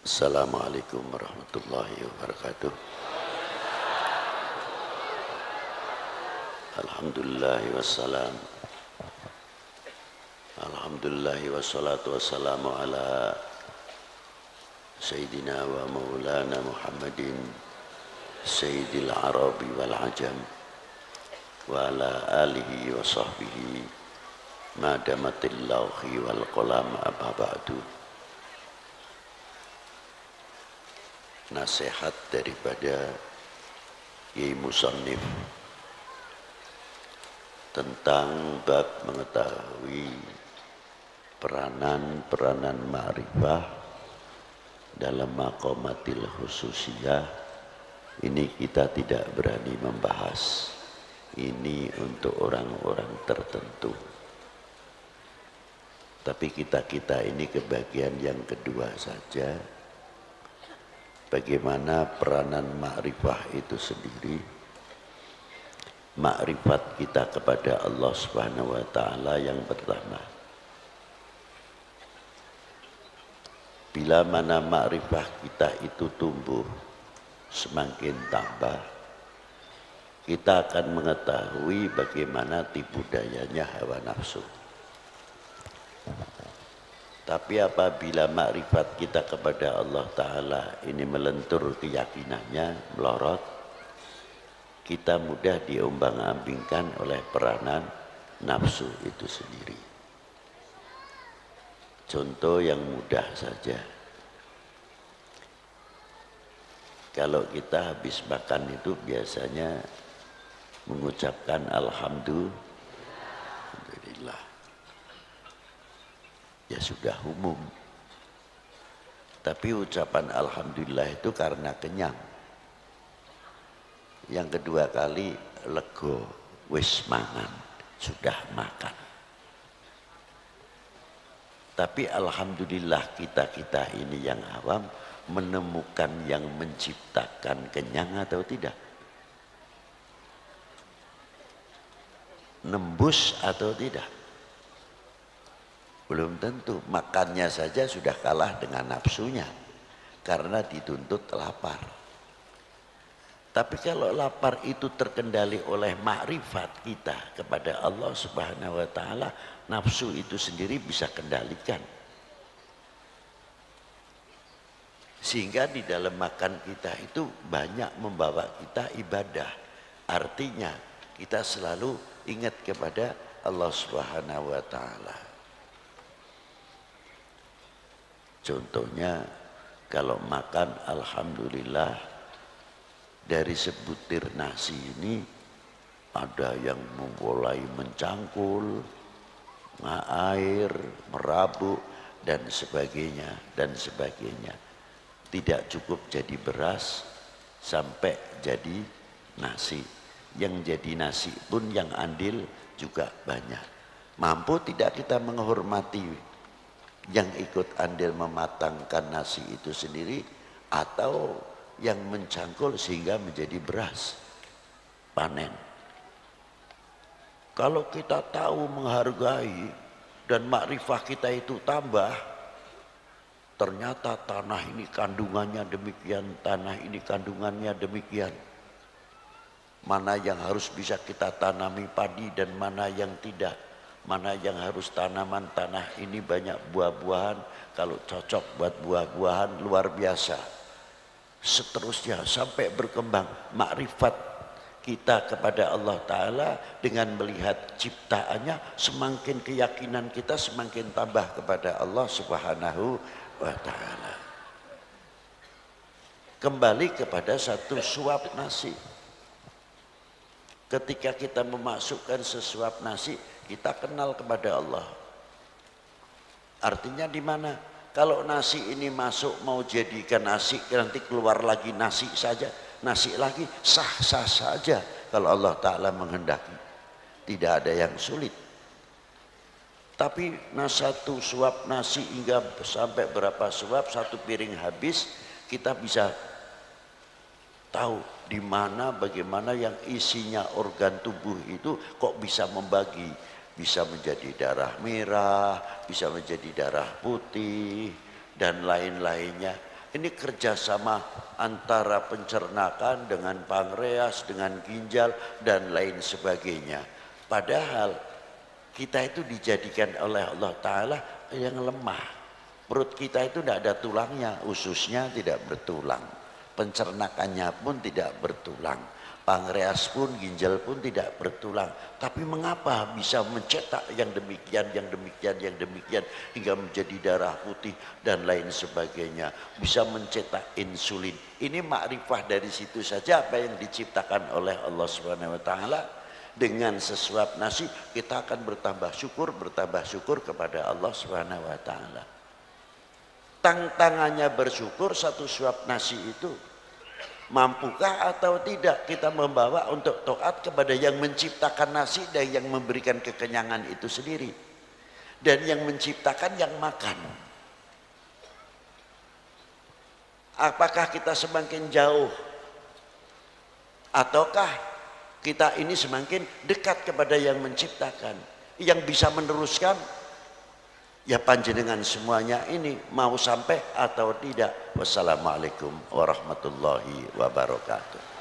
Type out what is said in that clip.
Assalamualaikum warahmatullahi wabarakatuh. Alhamdulillah wassalam. Alhamdulillah wassalatu wassalamu ala Sayyidina wa maulana Muhammadin Sayyidil Arabi wal Ajam wa ala alihi wa sahbihi madamatil lawhi wal qalam amma ba'du. Nasihat daripada Kiai Musannif tentang bab mengetahui peranan ma'rifah dalam maqamatil khususiyah. Ini kita tidak berani membahas. Ini untuk orang-orang tertentu. Tapi kita ini kebagian yang kedua saja. Bagaimana peranan ma'rifah itu sendiri, ma'rifat kita kepada Allah Subhanahu wa ta'ala yang pertama. Bila mana ma'rifah kita itu tumbuh, semakin tambah, kita akan mengetahui bagaimana tipu dayanya hawa nafsu. Tapi apabila makrifat kita kepada Allah Ta'ala ini melentur keyakinannya, melorot, kita mudah diombang-ambingkan oleh peranan nafsu itu sendiri. Contoh yang mudah saja. Kalau kita habis makan itu biasanya mengucapkan Alhamdulillah. Ya sudah umum. Tapi ucapan Alhamdulillah itu karena kenyang. Yang kedua kali lego, wis mangan, sudah makan. Tapi Alhamdulillah kita ini yang awam menemukan yang menciptakan kenyang atau tidak? Nembus atau tidak? Belum tentu. Makannya saja sudah kalah dengan nafsunya karena dituntut lapar. Tapi kalau lapar itu terkendali oleh makrifat kita kepada Allah Subhanahu wa ta'ala, nafsu itu sendiri bisa kendalikan. Sehingga di dalam makan kita itu banyak membawa kita ibadah. Artinya kita selalu ingat kepada Allah Subhanahu wa ta'ala. Contohnya kalau makan Alhamdulillah, dari sebutir nasi ini ada yang mulai mencangkul, air, merabuk dan sebagainya dan sebagainya. Tidak cukup jadi beras sampai jadi nasi. Yang jadi nasi pun yang andil juga banyak. Mampu tidak kita menghormati yang ikut andil mematangkan nasi itu sendiri atau yang mencangkul sehingga menjadi beras panen? Kalau kita tahu menghargai dan makrifah kita itu tambah, ternyata tanah ini kandungannya demikian, tanah ini kandungannya demikian. Mana yang harus bisa kita tanami padi dan mana yang tidak. Mana yang harus tanaman tanah ini banyak buah-buahan, kalau cocok buat buah-buahan luar biasa. Seterusnya sampai berkembang makrifat kita kepada Allah Ta'ala dengan melihat ciptaannya, semakin keyakinan kita semakin tambah kepada Allah Subhanahu wa ta'ala. Kembali kepada satu suap nasi. Ketika kita memasukkan sesuap nasi, kita kenal kepada Allah. Artinya di mana? Kalau nasi ini masuk mau jadikan nasi, nanti keluar lagi nasi saja, nasi lagi, sah-sah saja kalau Allah Ta'ala menghendaki. Tidak ada yang sulit. Tapi satu suap nasi hingga sampai berapa suap, satu piring habis, kita bisa tahu di mana bagaimana yang isinya organ tubuh itu kok bisa membagi, bisa menjadi darah merah, bisa menjadi darah putih dan lain-lainnya. Ini kerjasama antara pencernakan dengan pankreas, dengan ginjal dan lain sebagainya. Padahal kita itu dijadikan oleh Allah Ta'ala yang lemah. Perut kita itu tidak ada tulangnya, ususnya tidak bertulang, pencernakannya pun tidak bertulang, pankreas pun, ginjal pun tidak bertulang. Tapi mengapa bisa mencetak yang demikian, yang demikian, yang demikian hingga menjadi darah putih dan lain sebagainya, bisa mencetak insulin. Ini makrifah dari situ saja apa yang diciptakan oleh Allah Subhanahu wa taala. Dengan sesuap nasi kita akan bertambah syukur kepada Allah Subhanahu wa taala. Tantangannya bersyukur satu suap nasi itu. Mampukah atau tidak kita membawa untuk taat kepada yang menciptakan nasi dan yang memberikan kekenyangan itu sendiri. Dan yang menciptakan yang makan. Apakah kita semakin jauh? Ataukah kita ini semakin dekat kepada yang menciptakan? Yang bisa meneruskan ya panjenengan semuanya ini mau sampai atau tidak. Wassalamualaikum warahmatullahi wabarakatuh.